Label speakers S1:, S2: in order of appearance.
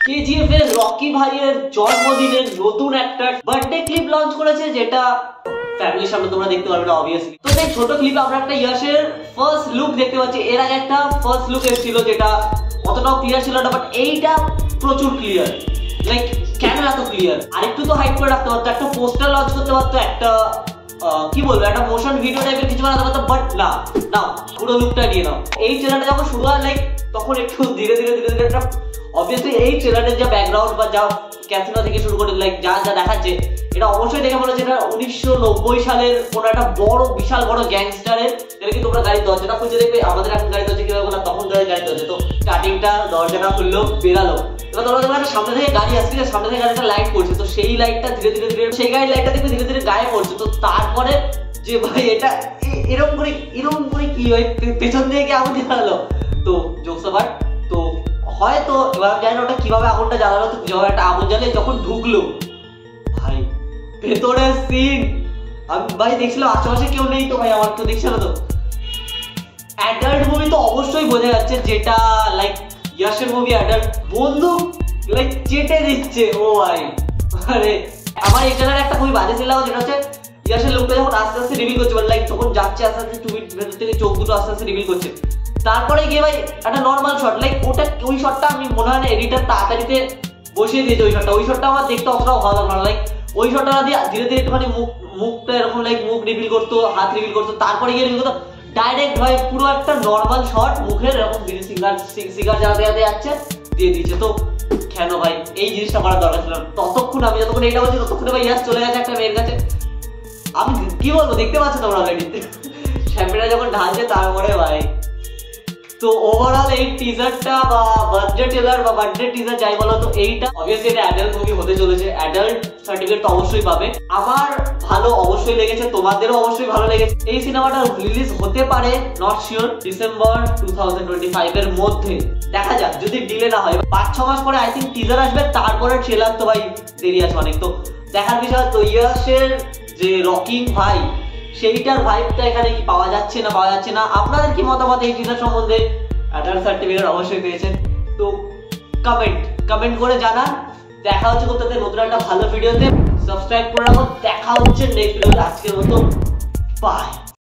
S1: কেজিএফ এর রকি ভাইয়ের জন্মদিনের নতুন একটা বার্থডে ক্লিপ লঞ্চ করেছে, যেটা ফ্যামিলির সামনে তোমরা দেখতে পারবে না অবভিয়াসলি। তো এই ছোট ক্লিপে আমরা একটা ইয়াশের ফার্স্ট লুক দেখতে পাচ্ছি। এর আগে একটা ফার্স্ট লুক এসেছিল যেটা অতটাও ক্লিয়ার ছিল না, বাট এইটা প্রচুর ক্লিয়ার। লাইক কেন এত ক্লিয়ার? আরেকটু তো হাইড করে রাখতে পারতো, একটা পোস্টার লঞ্চ করতে পারতো, একটা কি বলবো, একটা মোশন ভিডিও টাইপের কিছু বানাতে পারতো, বাট না, নাও পুরো লুকটা নিয়ে নাও। এই চ্যানেলটা যখন শুরু হয় লাইক তখন একটু ধীরে ধীরে ধীরে ধীরে একটা অবভিয়াসলি এই চ্যানেলের যা ব্যাকগ্রাউন্ড বা যা ক্যাসিনো থেকে শুরু করে লাইক যা যা দেখাচ্ছে, এটা অবশ্যই দেখে মনে হচ্ছে এটা 1990 সালের কোনো একটা বড় বিশাল বড় গ্যাংস্টারের। এটা কি তোমরা গাড়ির দরজাটা খুঁজে দেখবে, আমাদের এখন গাড়ির দরজা কিভাবে বললাম, তখন গাড়ির দরজা। তো স্টার্টিংটা দরজাটা খুললো, বেরালো, এবার তোমরা দেখবে সামনে থেকে গাড়ি আসছে, সামনে থেকে গাড়িটা লাইট করছে, তো সেই লাইটটা ধীরে ধীরে ধীরে সেই গাড়ির লাইটটা দেখবে ধীরে ধীরে গায়ে পড়ছে। তো তারপরে যে ভাই এটা এরকম করে কি হয়, পেছন দিয়ে কি আগুন জ্বালালো, তো জোকস আবার। তো হয়তো এবার জানি না ওটা কিভাবে আগুনটা জ্বালালো, তো যখন একটা আগুন জ্বালিয়ে যখন ঢুকলো ভাই ভেতরের সিন, আমি ভাই দেখছিলাম আশেপাশে কেউ নেই, তো ভাই আমার তো দেখছিল তো অ্যাডাল্ট মুভি তো অবশ্যই বোঝা যাচ্ছে, যেটা লাইক ইয়াশের মুভি অ্যাডাল্ট। বন্দুক লাইক চেটে দিচ্ছে ও ভাই। আরে আমার এখানে একটা খুবই বাজে ছিল, যেটা হচ্ছে ইয়াশের লোকটা যখন আস্তে আস্তে রিভিল করছে, লাইক যখন যাচ্ছে আস্তে আস্তে টুপির ভেতর থেকে চোখ দুটো আস্তে আস্তে রিভিল করছে, তারপরে গিয়ে ভাই একটা নর্মাল শট, লাইক ওটা ওই শটটা আমি মনে হয় না এডিটার তাড়াতাড়িতে বসিয়ে দিয়েছে। ওই শটটা আমার দেখতে অতটাও ভালো লাগলো না। লাইক ওই শটটা দিয়ে ধীরে ধীরে একটুখানি মুখটা এরকম লাইক মুখ রিভিল করতো, হাত রিভিল করতো, তারপরে গিয়ে রিভিল করতো ডাইরেক্ট ভাই পুরো একটা নর্মাল শট মুখের এরকম সিগার জ্বালাতে যাচ্ছে দিয়ে দিচ্ছে। তো কেন ভাই এই জিনিসটা করার দরকার ছিল? ততক্ষণ আমি যতক্ষণ এইটা বলছি ততক্ষণে ভাই ইয়াস চলে গেছে একটা মেয়ের কাছে। আমি কি বলবো, দেখতে পাচ্ছ তোমরা অলরেডি শ্যাম্পেনটা যখন ঢালছে তারপরে ভাই। তো ওভারঅল এই টিজারটা বা বার্থডে টেলার বা বার্থডে টিজার যাই বলো, তো এইটা অবভিয়াসলি এটা অ্যাডাল্ট মুভি হতে চলেছে, অ্যাডাল্ট সার্টিফিকেট তো অবশ্যই পাবে। আমার ভালো অবশ্যই লেগেছে, তোমাদেরও অবশ্যই ভালো লেগেছে। এই সিনেমাটা রিলিজ হতে পারে নট শিওর ডিসেম্বর 2025 এর মধ্যে, দেখা যাক যদি ডিলে না হয়। 5-6 মাস পরে আই থিঙ্ক টিজার আসবে, তারপরে ট্রেলার তো ভাই দেরি আছে অনেক। তো দেখার বিষয়। তো ইয়াশের যে রকিং ভাই সেইটার ভাইবটা এখানে কি পাওয়া যাচ্ছে না পাওয়া যাচ্ছে না, আপনাদের কি মতামত এই টিজার সম্বন্ধে? অ্যাডাল্ট সার্টিফিকেট অবশ্যই পেয়েছেন, তো কমেন্ট করে জানান। দেখা হচ্ছে কোথাতে নতুন একটা ভালো ভিডিওতে, সাবস্ক্রাইব করে রাখো। দেখা হচ্ছে নেক্সট ভিডিওতে, আজকের মতো বাই।